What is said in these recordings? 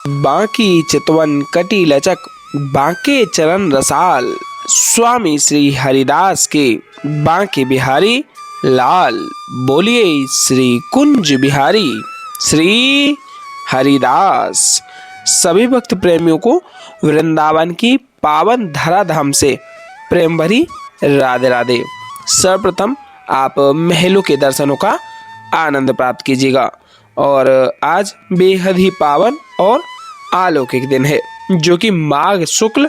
बांकी चितवन कटी लचक बांके चरण रसाल। स्वामी श्री हरिदास के बांके बिहारी लाल। बोलिए श्री कुंज बिहारी श्री हरिदास। सभी भक्त प्रेमियों को वृंदावन की पावन धराधाम से प्रेम भरी राधे राधे। सर्वप्रथम आप महलों के दर्शनों का आनंद प्राप्त कीजिएगा और आज बेहद ही पावन और अलौकिक दिन है जो कि माघ शुक्ल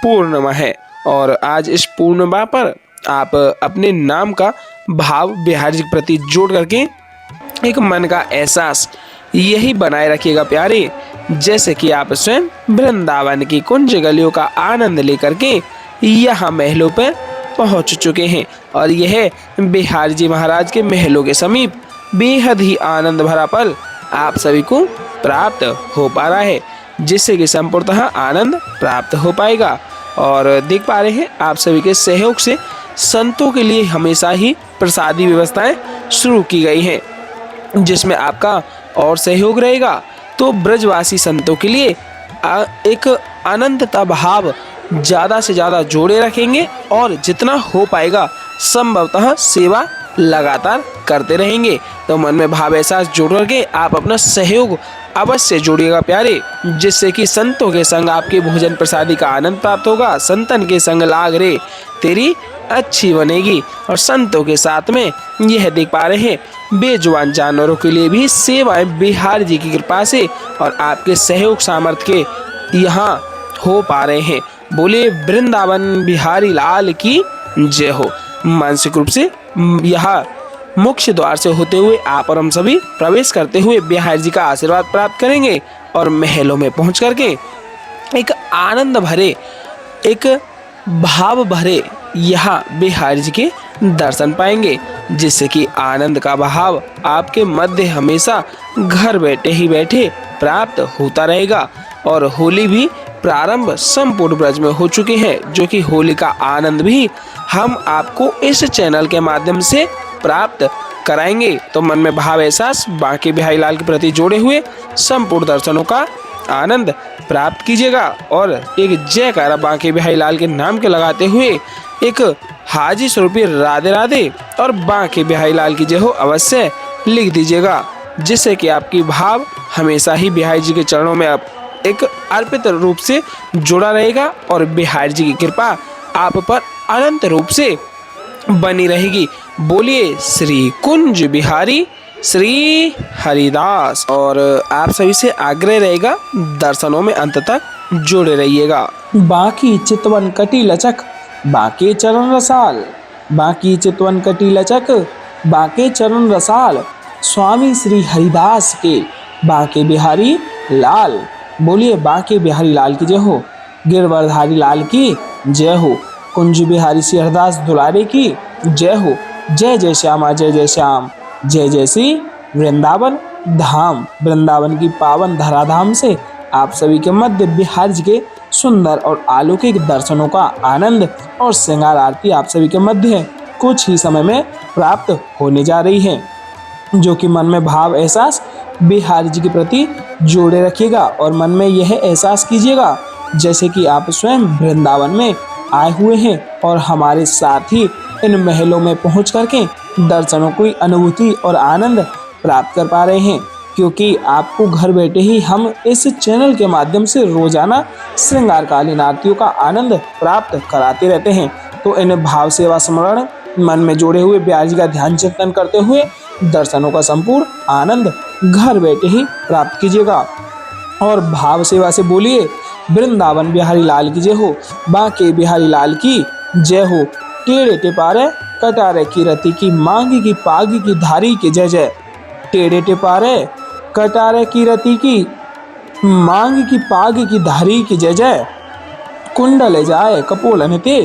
पूर्णिमा है। और आज इस पूर्णिमा पर आप अपने नाम का भाव बिहारी जी के प्रति जोड़ करके एक मन का एहसास यही बनाए रखिएगा प्यारे, जैसे कि आप स्वयं वृंदावन की कुंज गलियों का आनंद लेकर के यहाँ महलों पर पहुँच चुके हैं। और यह बिहारी जी महाराज के महलों के समीप बेहद ही आनंद भरा पल आप सभी को प्राप्त हो पा रहा है, जिससे कि संपूर्णतः आनंद प्राप्त हो पाएगा। और देख पा रहे हैं आप सभी के सहयोग से संतों के लिए हमेशा ही प्रसादी व्यवस्थाएं शुरू की गई हैं, जिसमें आपका और सहयोग रहेगा। तो ब्रजवासी संतों के लिए एक अनंतता भाव ज़्यादा से ज़्यादा जोड़े रखेंगे और जितना हो पाएगा संभवतः सेवा लगातार करते रहेंगे। तो मन में भाव एहसास जोड़ करके आप अपना सहयोग अवश्य जोड़िएगा प्यारे, जिससे कि संतों के संग आपके भोजन प्रसादी का आनंद प्राप्त होगा। संतन के संग लाग रे तेरी अच्छी बनेगी। और संतों के साथ में यह देख पा रहे हैं बेजुबान जानवरों के लिए भी सेवाएं बिहारी जी की कृपा से और आपके सहयोग सामर्थ्य के यहाँ हो पा रहे हैं। बोले वृंदावन बिहारी लाल की जय हो। मानसिक रूप से यहाँ मुख्य द्वार से होते हुए आप और हम सभी प्रवेश करते हुए बिहारी जी का आशीर्वाद प्राप्त करेंगे और महलों में पहुंच करके एक आनंद भरे, एक भाव भरे यहाँ बिहारी जी के दर्शन पाएंगे, जिससे कि आनंद का भाव आपके मध्य हमेशा घर बैठे ही बैठे प्राप्त होता रहेगा। और होली भी प्रारंभ संपूर्ण ब्रज में हो चुकी है, जो कि होली का आनंद भी हम आपको इस चैनल के माध्यम से प्राप्त कराएंगे। तो मन में भाव एहसास बांके बिहारी लाल के प्रति जोड़े हुए संपूर्ण दर्शनों का आनंद प्राप्त कीजिएगा और एक जयकारा बांके बिहारी लाल के नाम के लगाते हुए एक हाजी स्वरूपी राधे राधे और बांके बिहारी लाल की जय हो अवश्य लिख दीजिएगा, जिससे कि आपकी भाव हमेशा ही बिहारी जी के चरणों में अब एक अर्पित रूप से जुड़ा रहेगा और बिहारी जी की कृपा आप पर अनंत रूप से बनी रहेगी। बोलिए श्री कुंज बिहारी श्री हरिदास। और आप सभी से आग्रह रहेगा दर्शनों में अंत तक जुड़े रहिएगा। बाकी चितवन कटी लचक बाके चरण रसाल। बाकी चितवन कटी लचक बाके चरण रसाल। स्वामी श्री हरिदास के बाके बिहारी लाल। बोलिए बाके बिहारी लाल की जय हो। गिरवरधारी लाल की जय हो। कुंज बिहारी श्री हरिदास दुलारे की जय हो। जय जय श्यामा जय जय श्याम। जय जय श्री वृंदावन धाम। वृंदावन की पावन धराधाम से आप सभी के मध्य बिहारी जी के सुंदर और अलौकिक दर्शनों का आनंद और श्रृंगार आरती आप सभी के मध्य कुछ ही समय में प्राप्त होने जा रही है, जो कि मन में भाव एहसास बिहारी जी के प्रति जोड़े रखिएगा और मन में यह एहसास कीजिएगा जैसे कि आप स्वयं वृंदावन में आए हुए हैं और हमारे साथ ही इन महलों में पहुंच करके दर्शनों की अनुभूति और आनंद प्राप्त कर पा रहे हैं, क्योंकि आपको घर बैठे ही हम इस चैनल के माध्यम से रोजाना श्रृंगारकालीन आरतियों का आनंद प्राप्त कराते रहते हैं। तो इन भाव सेवा स्मरण मन में जोड़े हुए बिहारी जी का ध्यान चिंतन करते हुए दर्शनों का संपूर्ण आनंद घर बैठे ही प्राप्त कीजिएगा और भाव सेवा से बोलिए वृंदावन बिहारी लाल की जय हो। बांके बिहारी लाल की जय हो। टेढ़े टिपारे कटारे की रति की मांगी की पागी की धारी की जय जय। टेढ़े टिपारे कटारे की रति की मांगी की पागी की धारी की जय जय। कुंडल जाए कपोलन ते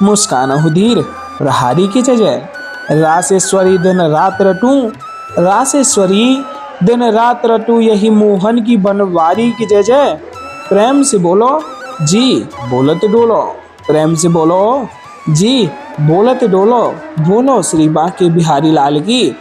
मुस्कान हुधीर रहारी की जय जय। रासेश्वरी दिन रात रटूं। रासेश्वरी दिन रात रटूं यही मोहन की बनवारी की जय जय। प्रेम से बोलो जी बोलत डोलो। प्रेम से बोलो जी बोलत डोलो। बोलो श्री बांके बिहारी लाल की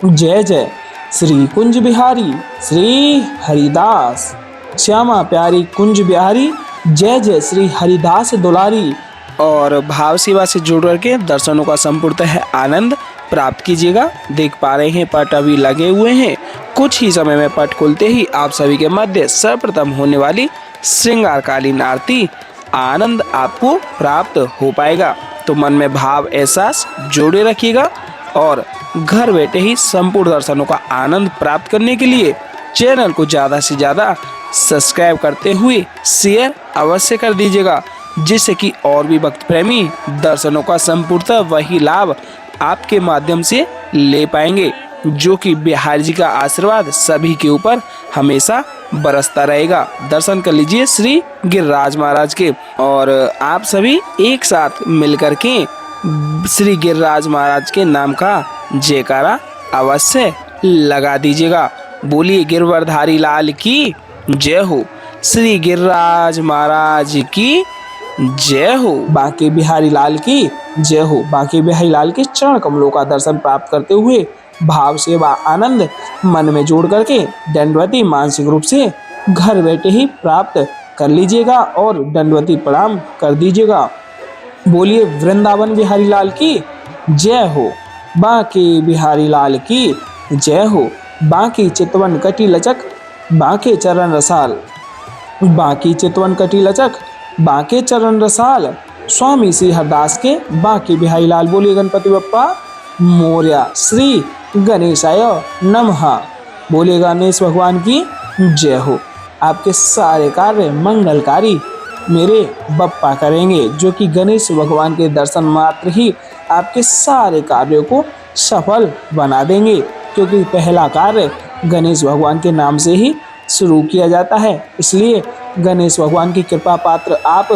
जय जय। श्री कुंज बिहारी श्री हरिदास। श्यामा प्यारी कुंज बिहारी, जय जय श्री हरिदास दुलारी। और भाव सेवा से जुड़ करके दर्शनों का संपूर्णतः आनंद प्राप्त कीजिएगा। देख पा रहे हैं पट अभी लगे हुए हैं। कुछ ही समय में पट खुलते ही आप सभी के मध्य सर्वप्रथम होने वाली श्रृंगारकालीन आरती आनंद आपको प्राप्त हो पाएगा। तो मन में भाव एहसास जोड़े रखिएगा और घर बैठे ही संपूर्ण दर्शनों का आनंद प्राप्त करने के लिए चैनल को ज़्यादा से ज़्यादा सब्सक्राइब करते हुए शेयर अवश्य कर दीजिएगा, जिससे कि और भी भक्त प्रेमी दर्शनों का संपूर्णतः वही लाभ आपके माध्यम से ले पाएंगे, जो कि बिहारी जी का आशीर्वाद सभी के ऊपर हमेशा बरसता रहेगा। दर्शन कर लीजिए श्री गिरिराज महाराज के और आप सभी एक साथ मिलकर के श्री गिरिराज महाराज के नाम का जयकारा अवश्य लगा दीजिएगा। बोलिए गिरवरधारी लाल की जय हो, श्री गिरिराज महाराज की जय हो, बांके बिहारी लाल की जय हो। बांके बिहारी लाल के चरण कमलों का दर्शन प्राप्त करते हुए भाव सेवा आनंद मन में जोड़ करके दंडवती मानसिक रूप से घर बैठे ही प्राप्त कर लीजिएगा और दंडवती प्रणाम कर दीजिएगा। बोलिए वृंदावन बिहारी लाल की जय हो, बांके बिहारी लाल की जय हो। बांकी चितवन कटी लचक, बांके चरण रसाल, बांकी चितवन कटी लचक, बांके चरण रसाल। स्वामी श्री हरदास के बांके बिहारी लाल। बोलिए गणपति बप्पा मोरया, श्री गणेशाय नमः। बोलिए गणेश भगवान की जय हो। आपके सारे कार्य मंगलकारी मेरे बप्पा करेंगे, जो कि गणेश भगवान के दर्शन मात्र ही आपके सारे कार्यों को सफल बना देंगे, क्योंकि पहला कार्य गणेश भगवान के नाम से ही शुरू किया जाता है। इसलिए गणेश भगवान की कृपा पात्र आप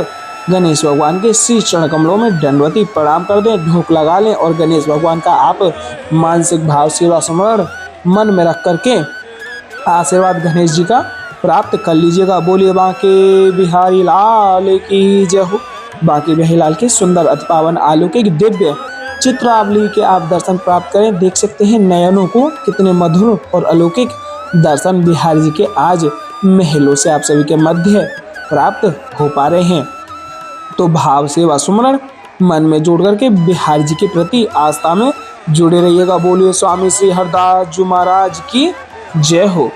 गणेश भगवान के श्री चरण कमलों में दंडवती प्रणाम कर दें, ढोक लगा लें और गणेश भगवान का आप मानसिक भाव सेवा स्मरण मन में रख करके आशीर्वाद गणेश जी का प्राप्त कर लीजिएगा। बोलिए बांके बिहारी लाल की जय हो। बांके बिहारी लाल के सुंदर अति पावन अलौकिक दिव्य चित्रावली के आप दर्शन प्राप्त करें। देख सकते हैं नयनों को कितने मधुर और अलौकिक दर्शन बिहारी जी के आज महलों से आप सभी के मध्य प्राप्त हो पा रहे हैं। तो भाव सेवा सुमरण मन में जोड़ करके बिहारी जी के प्रति आस्था में जुड़े रहिएगा। बोलिए स्वामी श्री हरदास जी महाराज की जय हो,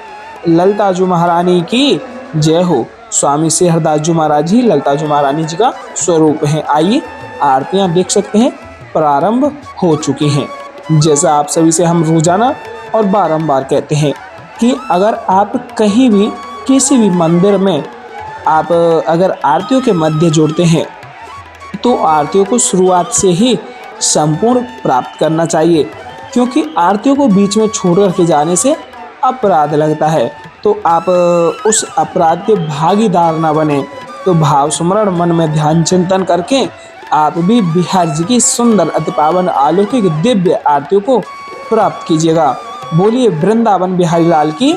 ललिता जी महारानी की जय हो। स्वामी श्री हरदास जी महाराज जी ललिता जी महारानी जी का स्वरूप है। आइए आरतियां देख सकते हैं प्रारंभ हो चुकी हैं। जैसा आप सभी से हम रोजाना और बारंबार कहते हैं कि अगर आप कहीं भी किसी भी मंदिर में आप अगर आरतियों के मध्य जोड़ते हैं तो आरतियों को शुरुआत से ही संपूर्ण प्राप्त करना चाहिए, क्योंकि आरतियों को बीच में छोड़ करके जाने से अपराध लगता है। तो आप उस अपराध के भागीदार ना बने। तो भाव सुमरण मन में ध्यान चिंतन करके आप भी बिहारी जी की सुंदर अति पावन अलौकिक दिव्य आरतियों को प्राप्त कीजिएगा। बोलिए वृंदावन बिहारी लाल की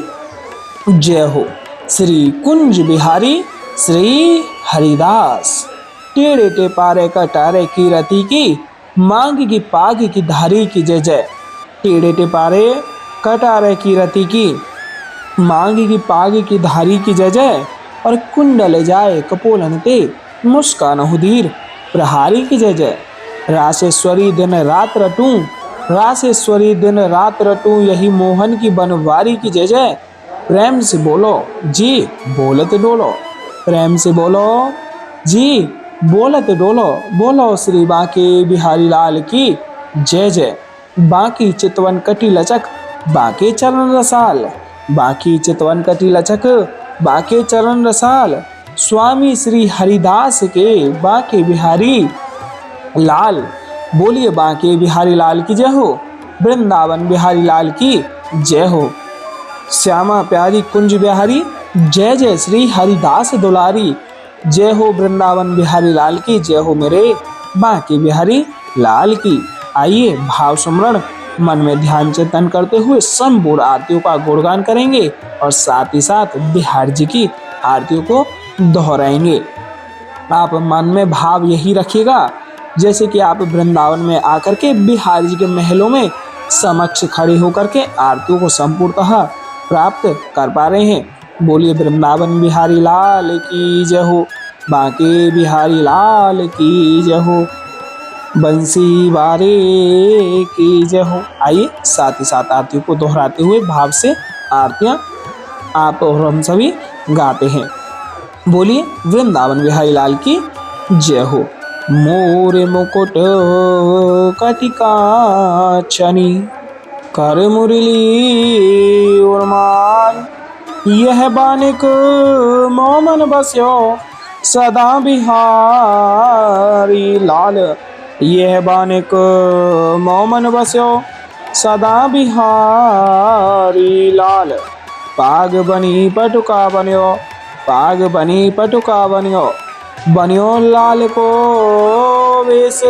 जय हो। श्री कुंज बिहारी श्री हरिदास। टेढ़े टेपारे कटारे की रति की, मांग की पाग की धारी की जय जय। टेढ़े टेपारे कटारे की रति की, मांग की पाग की धारी की जय जय। और कुंडल जाए कपोलन ते, मुस्कान हुदीर प्रहारी की जय जय। रासेश्वरी दिन रात रटूं, रासेश्वरी दिन रात रटूं, यही मोहन की बनवारी की जय जय। प्रेम से बोलो जी बोलत डोलो, प्रेम से बोलो जी बोलत डोलो। बोलो श्री बांके बिहारी लाल की जय जय। बांकी चितवन कटी लचक, बांके चरण रसाल, बांकी चितवन कटी लचक, बांके चरण रसाल। स्वामी श्री हरिदास के बांके बिहारी लाल। बोलिए बांके बिहारी लाल की जय हो, वृंदावन बिहारी लाल की जय हो। श्यामा प्यारी कुंज बिहारी, जय जय श्री हरिदास दुलारी। जय हो वृंदावन बिहारी लाल की जय हो, मेरे बांके बिहारी लाल की। आइए भाव सुमरण मन में ध्यान चिंतन करते हुए संपूर्ण आरतियों का गुणगान करेंगे और साथ ही साथ बिहारी जी की आरतियों को दोहराएंगे। आप मन में भाव यही रखिएगा जैसे कि आप वृंदावन में आकर के बिहारी जी के महलों में समक्ष खड़े होकर के आरतियों को संपूर्णतः प्राप्त कर पा रहे हैं। बोलिए वृंदावन बिहारी लाल की जय हो, बांके बिहारी लाल की जय हो, बंसी वारे की जय हो। आइए साथ ही साथ आरतियों को दोहराते हुए भाव से आरतियां आप और हम सभी गाते हैं। बोलिए वृंदावन बिहारी लाल की जय हो। मोरे मुकुट कटिका छनी, कर मुरली उर्माल, यह बानिक मोमन बस्यो सदा बिहारी लाल, यह बानिक मोमन बस्यो सदा बिहारी लाल, पाग बनी पटुका बन्यो, पाग बनी पटुका बन्यो, बन्यो लाल को वेश,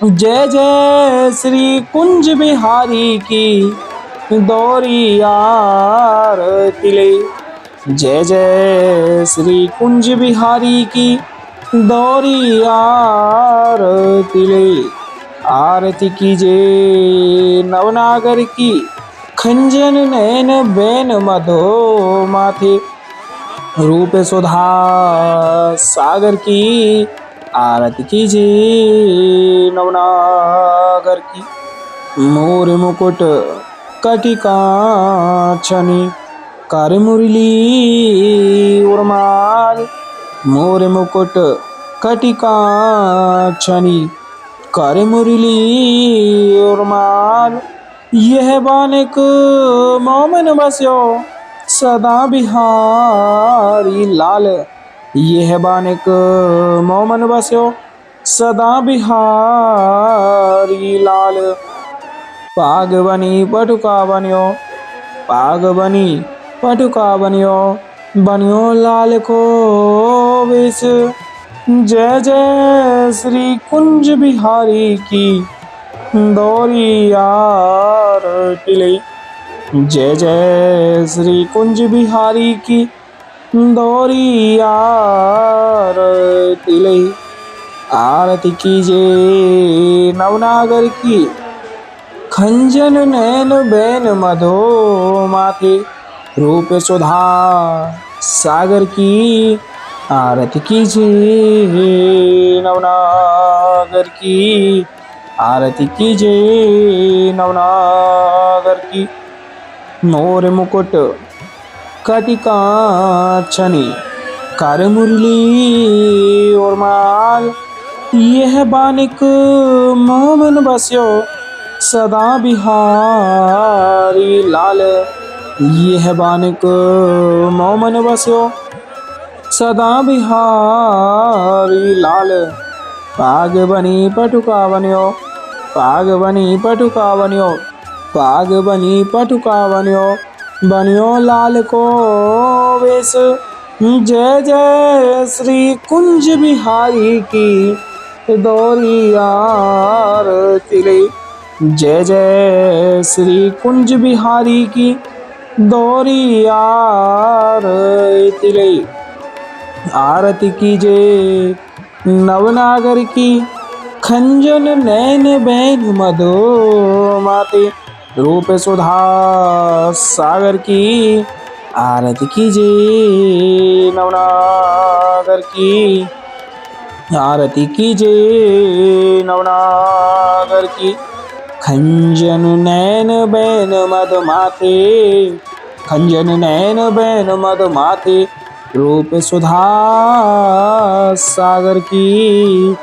जय जय श्री कुंज बिहारी की दौरी आरती ले, जय जय श्री कुंज बिहारी की दौरी आरती ले। आरती कीजिए नवनागर की, खंजन नैन बैन मधो माथे, रूप सुधा सागर की, आरती कीजिए नवनागर की। मोर मुकुट कटिका छनी, कर मुरली उर्माल, मोर मुकुट कटिका छनी, कर मुरली उर्माल, यह बानिक मोमन बस्यो सदा बिहारी लाल, यह बानिक मोमन बस्यो सदा बिहारी लाल, पाग बनी पटुका बन्यो, पाग बनी पटुका बन्यो, बन्यो लाल को वेश, जय जय श्री कुंज बिहारी की दौरी आरती ले, जय जय श्री कुंज बिहारी की दौरी आरती ले। आरती कीजिए नवनागर की, खंजन नैन बैन मधो माथे, रूप सुधा सागर की, आरती कीजिए नवनागर की, आरती कीजिए नवनागर की। मोर मुकुट कटिका छनी, कर मुरली उर्माल, यह बानिक मोमन बस्यो सदा बिहारी लाल, यह बानिक मोमन बस्यो सदा बिहारी लाल, पाग बनी पटुका बन्यो, पाग बनी पटुका बन्यो, पाग बनी पटुका बन्यो, बन्यो लाल को वेश, जय जय श्री कुंज बिहारी की दौरी आरती ले, जय जय श्री कुंज बिहारी की दौरी आरती ले। आरती कीजिए नवनागर की, खंजन नैन बैन मधो माते, रूप सुधा सागर की, आरती कीजिए नवनागर की, आरती कीजिए नवनागर की। खंजन नैन बैन मद माथे, खंजन नैन बैन मद माथे, रूप सुधा सागर की,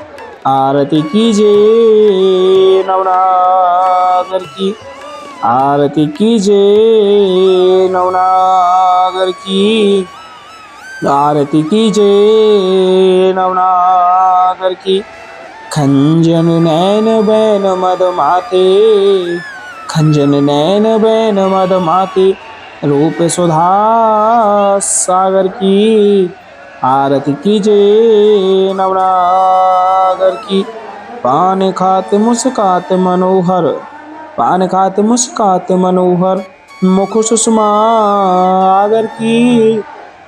आरती कीजिए नवनागर की, आरती कीजिए नवनागर की, आरती कीजिए नवनागर की। खंजन नैन बैन मद माथे, खंजन नैन बैन मद माथे, रूप सुधा सागर की, आरती कीजिए नवनागर की। पान खात मुस्कात मनोहर, पान खात मुस्कात मनोहर, मुख सुषमा आगर की,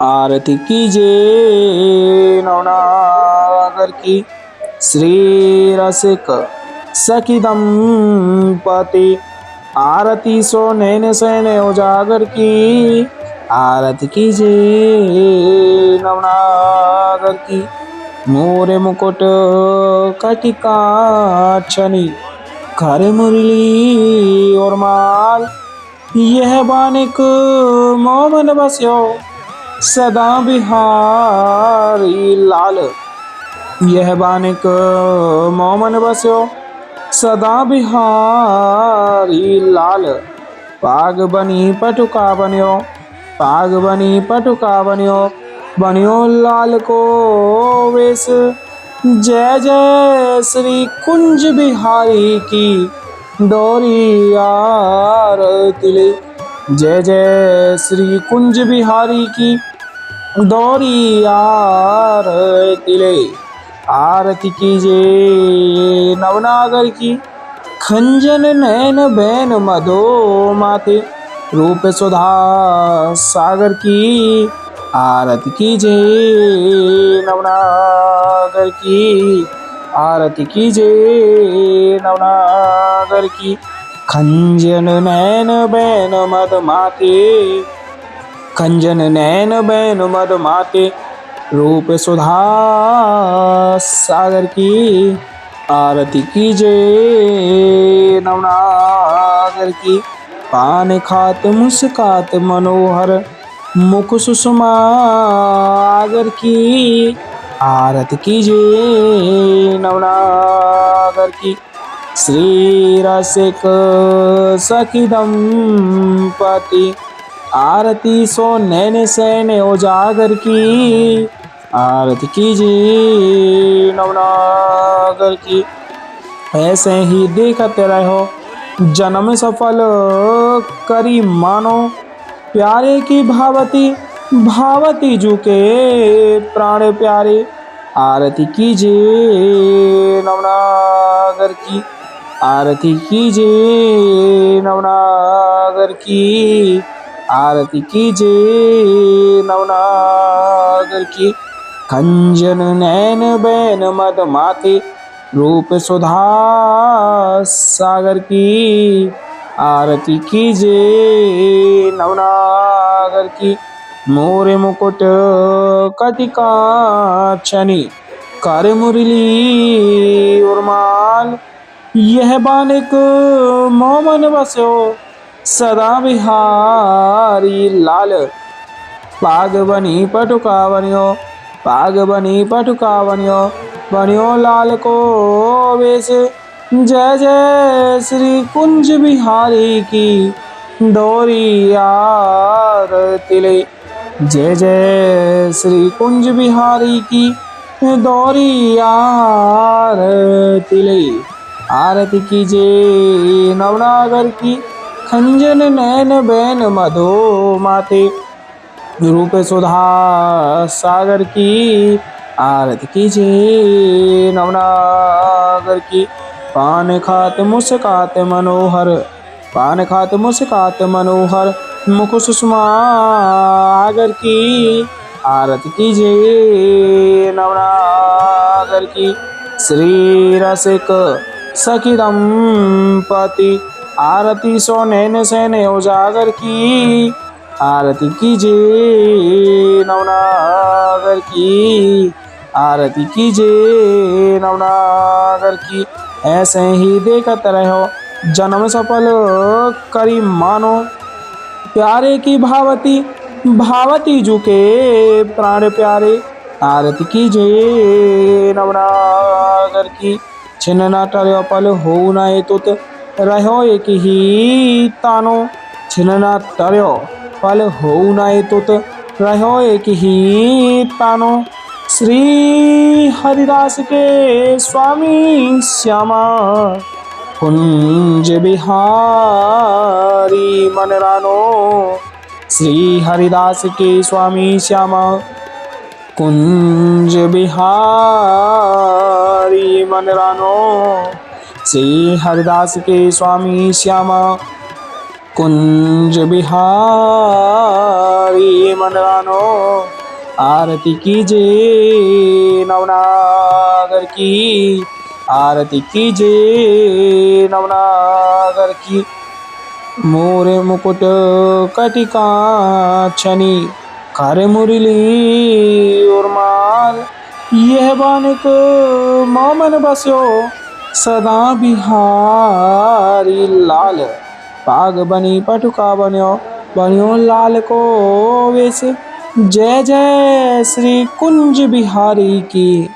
आरती कीजिए नवनागर की। श्री रसिक सखी दंपति, आरती सो नैन सैन उजागर की, आरती कीजिए नवनागर की। मोरे मुकुट कटिका छनी, कर मुरली और माल, यह बानिक मोमन बस्यो सदा बिहारी लाल। यह बानिक मोमन बस्यो सदा बिहारी लाल। पाग बनी पटुका बन्यो, पाग बनी पटुका बन्यो, बन्यो लाल को वेश। जय जय श्री कुंज बिहारी की डोरी आरती ले। जय जय श्री कुंज बिहारी की डोरी आरती ले। आरती कीजिए नवनागर की, खंजन नैन बैन मधो माथे, रूप सुधा सागर की। आरती कीजिए नवनागर की, आरती कीजिए नवनागर की। खंजन नैन बैन मद माथे, खंजन नैन बैन मद माथे, रूप सुधा सागर की। आरती कीजिए नवनागर की। पान खात मुस्कात मनोहर, मुख सुषमा आगर की। आरती कीजिए नवनागर की। श्री रसिक सखी दंपति, आरती सो नैन सैन उजागर की। आरती कीजिए नवनागर की। ऐसे ही देखते रहो जन्म सफल करी मानो, प्यारे की भावती भावती जू के प्राण प्यारे। आरती कीजिए नवनागर की, आरती कीजिए नवनागर की। आरती कीजिए नवनागर की। खंजन नैन बैन मद माथे, रूप सुधा सागर की। आरती कीजिए नवनागर की। मोरे मुकुट कटिका छनी, कर मुरली और माल, यह बानिक मोमन बस्यो सदा बिहारी लाल। पाग बनी पटुका बन्यो, पाग बनी पटुका बन्यो, बन्यो लाल को वेश। जय जय श्री कुंज बिहारी की डोरी आरती ले। जय जय श्री कुंज बिहारी की डोरी आरती ले। आरती कीजिए नवनागर की, खंजन नैन बैन मधो माथे, रूप सुधा सागर की। आरती कीजिए नवनागर की। पान खात मुस्कात मनोहर, पान खात मुस्कात मनोहर, मुख सुषमा आगर की। आरती कीजिए नवनागर की। श्री रसिक सखी दंपति, आरती सो नैन सैन उजागर की। आरती कीजिए नवनागर की, आरती कीजिए नवनागर की। ऐसे ही देखते रहो जन्म सफल करी मानो, प्यारे की भावती भावती जू के प्राण प्यारे। आरती कीजिए नवनागर की। छिन्न न टर्यो पल हो न तुत, रहो एक ही तानो। छिन्न न टर्यो पल हो न तुत, रहो एक ही तानो। श्री हरिदास के स्वामी श्यामा, कुंज बिहारी मन रानो। श्री हरिदास के स्वामी श्यामा, कुंज बिहारी मन रानो। श्री हरिदास के स्वामी श्यामा, कुंज बिहारी मन रानो। आरती कीजिए नवनागर की, आरती कीजिए नवनागर की। मोरे मुकुट कटिका छनी, कर मुरली उर्माल। यह बानिक मोमन बस्यो, सदा बिहारी लाल। पाग बनी पटुका बन्यो, बन्यो लाल को वेश। जय जय श्री कुंज बिहारी की,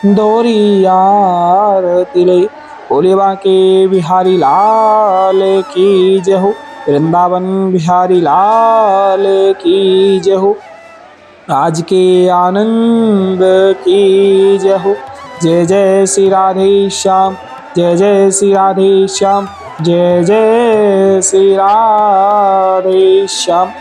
दोरी आरती लई। बोले बांके बिहारी लाल की जय हो, वृंदावन बिहारी लाल की जय हो, आज के आनंद की जय हो। जय जय श्री राधे श्याम, जय जय श्री राधे श्याम, जय जय श्री राधे श्याम।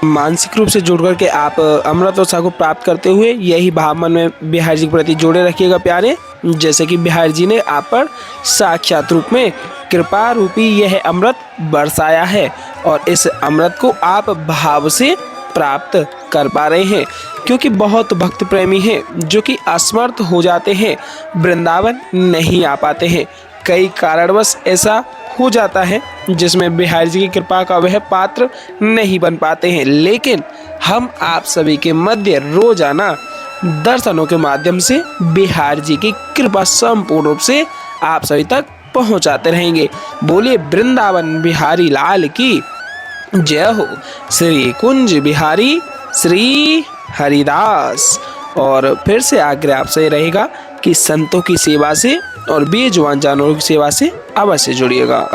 मानसिक रूप से जुड़ करके आप अमृत उत्साह को प्राप्त करते हुए यही भाव मन में बिहार जी के प्रति जोड़े रखिएगा प्यारे। जैसे कि बिहार जी ने आप पर साक्षात रूप में कृपा रूपी यह अमृत बरसाया है और इस अमृत को आप भाव से प्राप्त कर पा रहे हैं, क्योंकि बहुत भक्त प्रेमी हैं जो कि असमर्थ हो जाते हैं, वृंदावन नहीं आ पाते हैं। कई कारणवश ऐसा हो जाता है जिसमें बिहार जी की कृपा का वह पात्र नहीं बन पाते हैं, लेकिन हम आप सभी के मध्य रोजाना दर्शनों के माध्यम से बिहार जी की कृपा संपूर्ण रूप से आप सभी तक पहुंचाते रहेंगे। बोलिए वृंदावन बिहारी लाल की जय हो। श्री कुंज बिहारी श्री हरिदास। और फिर से आग्रह आपसे रहेगा कि संतों की सेवा से और बेजुबान जानवरों की सेवा से अवश्य जुड़िएगा।